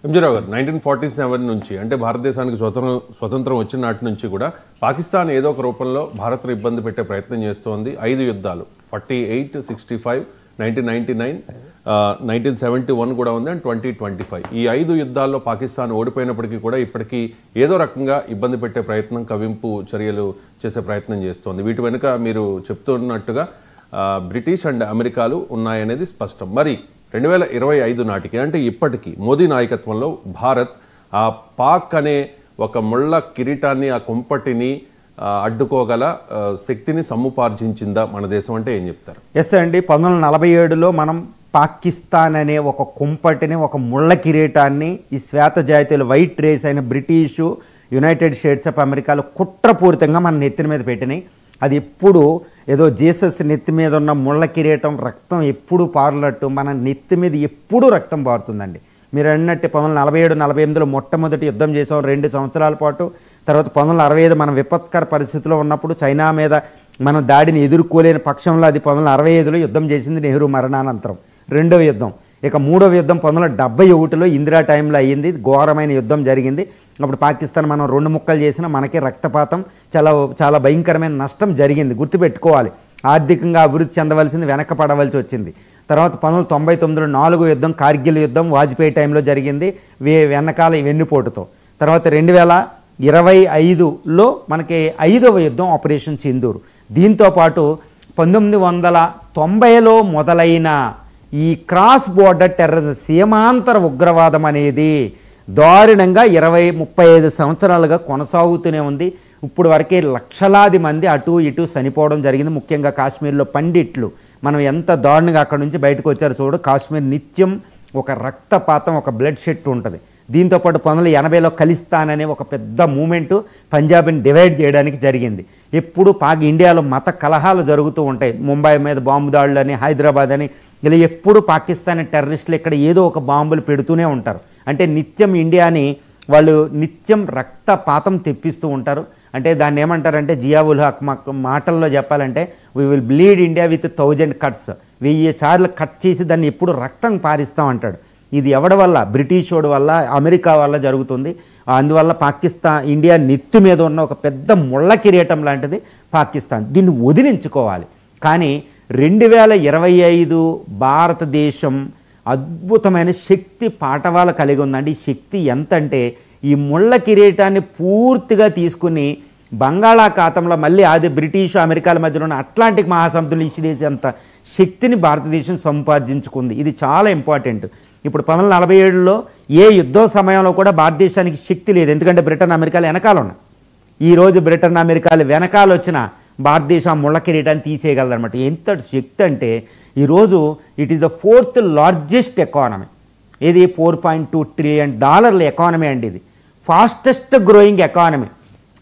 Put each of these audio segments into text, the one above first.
ఎంజీరావు గారు 1947 నుంచి అంటే భారతదేశానికి స్వతంత్రం వచ్చిన నాటి నుంచి కూడా పాకిస్తాన్ ఏదో ఒక రూపంలో భారత్ను ఇబ్బంది పెట్టే ప్రయత్నం చేస్తోంది. 5 యుద్ధాలు 48, 65, 1999, 1971 కూడా ఉంది అండ్ 2025. ఈ 5 యుద్ధాల్లో పాకిస్తాన్ ఓడిపోయినప్పటికీ కూడా ఇప్పటికీ ఏదో రకంగా ఇబ్బంది పెట్టే ప్రయత్నం, కవింపు చర్యలు చేసే ప్రయత్నం చేస్తోంది. వీటి వెనుక మీరు చెప్తున్నట్టుగా బ్రిటిష్ అండ్ అమెరికాలు ఉన్నాయనేది స్పష్టం. మరి 2025 నాటికి అంటే ఇప్పటికీ మోదీ నాయకత్వంలో భారత్ ఆ పాక్ అనే ఒక ముళ్ళ కిరీటాన్ని, ఆ కుంపటిని అడ్డుకోగల శక్తిని సముపార్జించిందా మన దేశం అంటే ఏం చెప్తారు? ఎస్ అండి, 1947లో మనం పాకిస్తాన్ అనే ఒక కుంపటిని, ఒక ముళ్ళ కిరీటాన్ని ఈ శ్వేత జాతీయులు వైట్ రేస్ అయిన బ్రిటిషు, యునైటెడ్ స్టేట్స్ ఆఫ్ అమెరికాలో కుట్రపూరితంగా మన నెత్తిన మీద పెట్టినాయి. అది ఎప్పుడు ఏదో జీసస్ నెత్తి మీద ఉన్న ముళ్ళ కిరీటం రక్తం ఎప్పుడు పారులట్టు మన నెత్తి మీద ఎప్పుడూ రక్తం పారుతుందండి. మీరు అన్నట్టు 1947-48లో మొట్టమొదటి యుద్ధం చేసాం 2 సంవత్సరాల పాటు. తర్వాత 1965 మనం విపత్కర పరిస్థితిలో ఉన్నప్పుడు చైనా మీద మనం దాడిని ఎదుర్కోలేని పక్షంలో అది 1965లో యుద్ధం చేసింది నెహ్రూ మరణానంతరం. రెండవ యుద్ధం. ఇక మూడవ యుద్ధం 1971లో ఇందిరా టైంలో అయ్యింది. ఘోరమైన యుద్ధం జరిగింది. అప్పుడు పాకిస్తాన్ మనం 2 ముక్కలు చేసినా మనకి రక్తపాతం, చాలా భయంకరమైన నష్టం జరిగింది. గుర్తుపెట్టుకోవాలి, ఆర్థికంగా అభివృద్ధి చెందవలసింది వెనకపడవలసి వచ్చింది. తర్వాత 1999లో 4వ యుద్ధం కార్గిల్ యుద్ధం వాజ్పేయి టైంలో జరిగింది వెనకాల వెన్నుపోటుతో. తర్వాత 2025లో మనకి 5వ యుద్ధం ఆపరేషన్ సింధూర్. దీంతోపాటు 1990లో మొదలైన ఈ క్రాస్ బోర్డర్ టెర్రరిజం, సీమాంతర ఉగ్రవాదం అనేది దారుణంగా 20-35 సంవత్సరాలుగా కొనసాగుతూనే ఉంది. ఇప్పుడు వరకే లక్షలాది మంది అటు ఇటు చనిపోవడం జరిగింది. ముఖ్యంగా కాశ్మీర్లో పండిట్లు మనం ఎంత దారుణంగా అక్కడ నుంచి బయటకు వచ్చారో చూడు. కాశ్మీర్ నిత్యం ఒక రక్తపాతం, ఒక బ్లడ్ షెట్ ఉంటుంది. దీంతోపాటు 1980లో ఖలిస్తాన్ అనే ఒక పెద్ద మూమెంటు పంజాబ్ని డివైడ్ చేయడానికి జరిగింది. ఎప్పుడు ఇండియాలో మత కలహాలు జరుగుతూ ఉంటాయి. ముంబై మీద బాంబు దాడులు అని, హైదరాబాద్ అని, ఇలా ఎప్పుడు పాకిస్తానీ టెర్రరిస్టులు ఇక్కడ ఏదో ఒక బాంబులు పెడుతూనే ఉంటారు. అంటే నిత్యం ఇండియాని వాళ్ళు నిత్యం రక్తపాతం తెప్పిస్తూ ఉంటారు. అంటే దాన్ని ఏమంటారంటే జియావుల్ హక్ మాటల్లో చెప్పాలంటే we will bleed India with 1000 cuts. 1000 సార్లు కట్ చేసి దాన్ని ఎప్పుడు రక్తం పారిస్తాం అంటాడు. ఇది ఎవడి వల్ల? బ్రిటిష్ వాడి వల్ల, అమెరికా వల్ల జరుగుతుంది. అందువల్ల ఇండియా నెత్తి మీద ఉన్న ఒక పెద్ద ముళ్ళ కిరీటం లాంటిది పాకిస్తాన్. దీన్ని వదిలించుకోవాలి. కానీ 2025 భారతదేశం అద్భుతమైన శక్తి పాఠవాలు కలిగి ఉందండి. ఈ శక్తి ఎంత అంటే ఈ ముళ్ళ కిరీటాన్ని పూర్తిగా తీసుకుని బంగాళాఖాతంలో మళ్ళీ అది బ్రిటిష్ అమెరికాల మధ్యలో ఉన్న అట్లాంటిక్ మహాసముద్రంలో ఇసిరేసేంత శక్తిని భారతదేశం సంపాదించుకుంది. ఇది చాలా ఇంపార్టెంట్. ఇప్పుడు 1947లో ఏ యుద్ధ సమయంలో కూడా భారతదేశానికి శక్తి లేదు. ఎందుకంటే బ్రిటన్ అమెరికాలు వెనకాల ఉన్నాయి. ఈరోజు బ్రిటన్ అమెరికాలు వెనకాల వచ్చిన భారతదేశం ముళ్ళ కిరీటాన్ని తీసేయగలదనమాట. ఎంత శక్తి అంటే ఈరోజు it is the 4th largest economy. ఇది $4.2 ట్రిలియన్ ఎకానమీ అండి. ఇది ఫాస్టెస్ట్ గ్రోయింగ్ ఎకానమీ.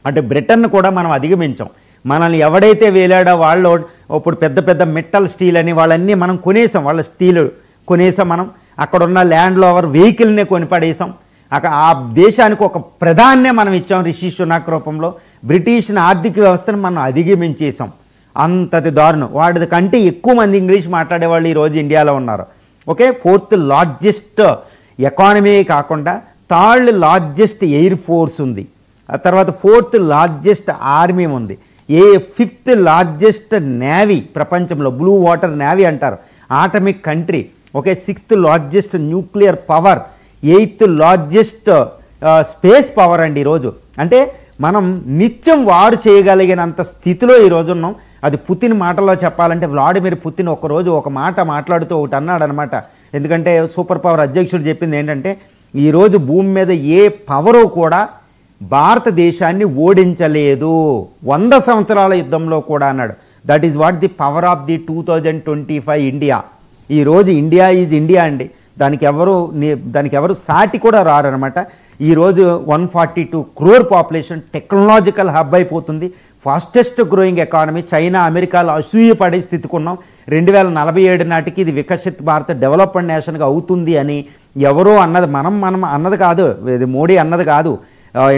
అంటే బ్రిటన్ కూడా మనం అధిగమించాం. మనల్ని ఎవడైతే వేలాడో వాళ్ళు ఇప్పుడు పెద్ద పెద్ద మెటల్ స్టీల్ అని వాళ్ళన్నీ మనం కొనేసాం. వాళ్ళ స్టీల్ కొనేసాం. మనం అక్కడున్న ల్యాండ్ లోవర్ వెహికల్నే కొనిపడేసాం. ఆ దేశానికి ఒక ప్రధాన్నే మనం ఇచ్చాం రిషి సునాక్ రూపంలో. బ్రిటిష్ ఆర్థిక వ్యవస్థను మనం అధిగమించేసాం. అంతటి దారుణం. వాడి కంటే ఎక్కువ మంది ఇంగ్లీష్ మాట్లాడేవాళ్ళు ఈరోజు ఇండియాలో ఉన్నారు. ఓకే, 4th లార్జెస్ట్ ఎకానమీ కాకుండా 3rd లార్జెస్ట్ ఎయిర్ ఫోర్స్ ఉంది. ఆ తర్వాత 4th లార్జెస్ట్ ఆర్మీ ఉంది. 5th లార్జెస్ట్ నేవీ ప్రపంచంలో, బ్లూ వాటర్ నేవీ అంటారు, atomic country. Okay, 6th largest nuclear power, 8th largest space power అండి ఈరోజు. అంటే మనం నిత్యం వారు చేయగలిగినంత స్థితిలో ఈరోజు ఉన్నాం. అది పుతిన్ మాటల్లో చెప్పాలంటే వ్లాడిమిర్ పుతిన్ ఒకరోజు ఒక మాట మాట్లాడుతూ ఒకటి అన్నాడు అనమాట. ఎందుకంటే సూపర్ పవర్ అధ్యక్షుడు చెప్పింది ఏంటంటే ఈరోజు భూమి మీద ఏ పవరు కూడా భారతదేశాన్ని ఓడించలేదు 100 సంవత్సరాల యుద్ధంలో కూడా అన్నాడు. That is what the power of the 2025 India. ఈరోజు ఇండియా ఈజ్ ఇండియా అండి. దానికి ఎవరు సాటి కూడా రారనమాట. ఈరోజు 142 crore పాపులేషన్, టెక్నాలజికల్ హబ్ అయిపోతుంది, ఫాస్టెస్ట్ గ్రోయింగ్ ఎకానమీ. చైనా అమెరికాలో అసూయపడే స్థితికి ఉన్నాం. 2047 నాటికి ఇది వికసిత్ భారత్ డెవలప్డ్ నేషన్గా అవుతుంది అని ఎవరో అన్నది, మనం అన్నది కాదు, ఇది మోడీ అన్నది కాదు.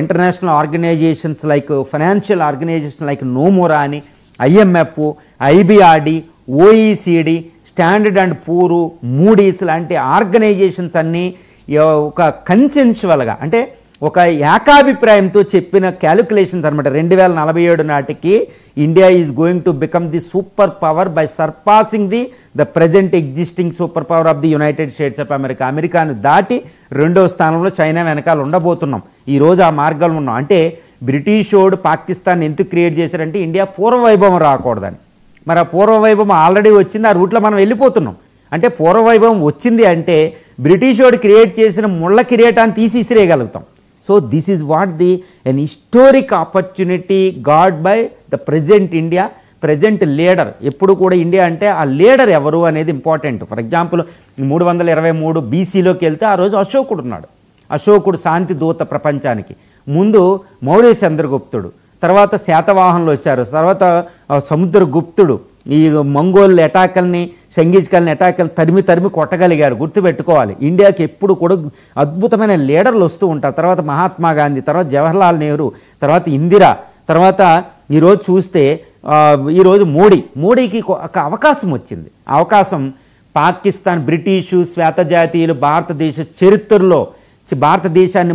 International organizations like financial organization like Nomura అని, IMF, IBRD, OECD, standard and Poor, Moody's లాంటి ఆర్గనైజేషన్స్ అన్నీ ఒక కన్సెన్షువల్గా అంటే ఒక ఏకాభిప్రాయంతో చెప్పిన క్యాలిక్యులేషన్స్ అనమాట. 2047 నాటికి India is going to become the super power by సర్పాసింగ్ the present existing super power of the United states of America. అమెరికాను దాటి 2వ స్థానంలో చైనా వెనకాల ఉండబోతున్నాం. ఈరోజు ఆ మార్గంలో ఉన్నాం. అంటే బ్రిటిష్ వాడు పాకిస్తాన్ ఎందుకు క్రియేట్ చేశారంటే ఇండియా పూర్వవైభవం రాకూడదని. మరి ఆ పూర్వవైభవం ఆల్రెడీ వచ్చింది, ఆ రూట్లో మనం వెళ్ళిపోతున్నాం. అంటే పూర్వవైభవం వచ్చింది అంటే బ్రిటిష్ వాడు క్రియేట్ చేసిన ముళ్ళ కిరీటాన్ని తీసి ఇసిరేయగలుగుతాం. So this is what an historic opportunity god by the present India, present leader. ఎప్పుడు కూడా ఇండియా అంటే ఆ లీడర్ ఎవరు అనేది ఇంపార్టెంట్. ఫర్ ఎగ్జాంపుల్ 323 BCలోకి వెళ్తే ఆ రోజు అశోకుడు ఉన్నాడు. అశోకుడు శాంతి దూత ప్రపంచానికి. ముందు మౌర్య చంద్రగుప్తుడు, తర్వాత శాతవాహనులు వచ్చారు, తర్వాత సముద్రగుప్తుడు ఈ మంగోల్ అటాకల్ని, చెంగీజ్ ఖాన్ అటాకల్ని తరిమి కొట్టగలిగారు. గుర్తుపెట్టుకోవాలి, ఇండియాకి ఎప్పుడు కూడా అద్భుతమైన లీడర్లు వస్తూ ఉంటారు. తర్వాత మహాత్మా గాంధీ, తర్వాత జవహర్లాల్ నెహ్రూ, తర్వాత ఇందిరా, తర్వాత ఈరోజు చూస్తే ఈరోజు మోడీకి ఒక అవకాశం వచ్చింది. అవకాశం పాకిస్తాన్, బ్రిటిషు, శ్వేతజాతీయులు భారతదేశ చరిత్రలో భారతదేశాన్ని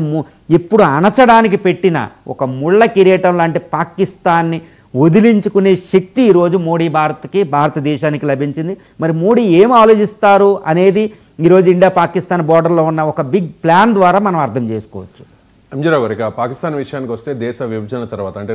ఎప్పుడు అణచడానికి పెట్టిన ఒక ముళ్ళ కిరీటం లాంటి పాకిస్తాన్ని వదిలించుకునే శక్తి ఈరోజు భారతదేశానికి లభించింది. మరి మోడీ ఏం ఆలోచిస్తారు అనేది ఈరోజు ఇండియా పాకిస్తాన్ బోర్డర్లో ఉన్న ఒక బిగ్ ప్లాన్ ద్వారా మనం అర్థం చేసుకోవచ్చు. ఎంజీరావు గారు, పాకిస్తాన్ విషయానికి వస్తే దేశ విభజన తర్వాత అంటే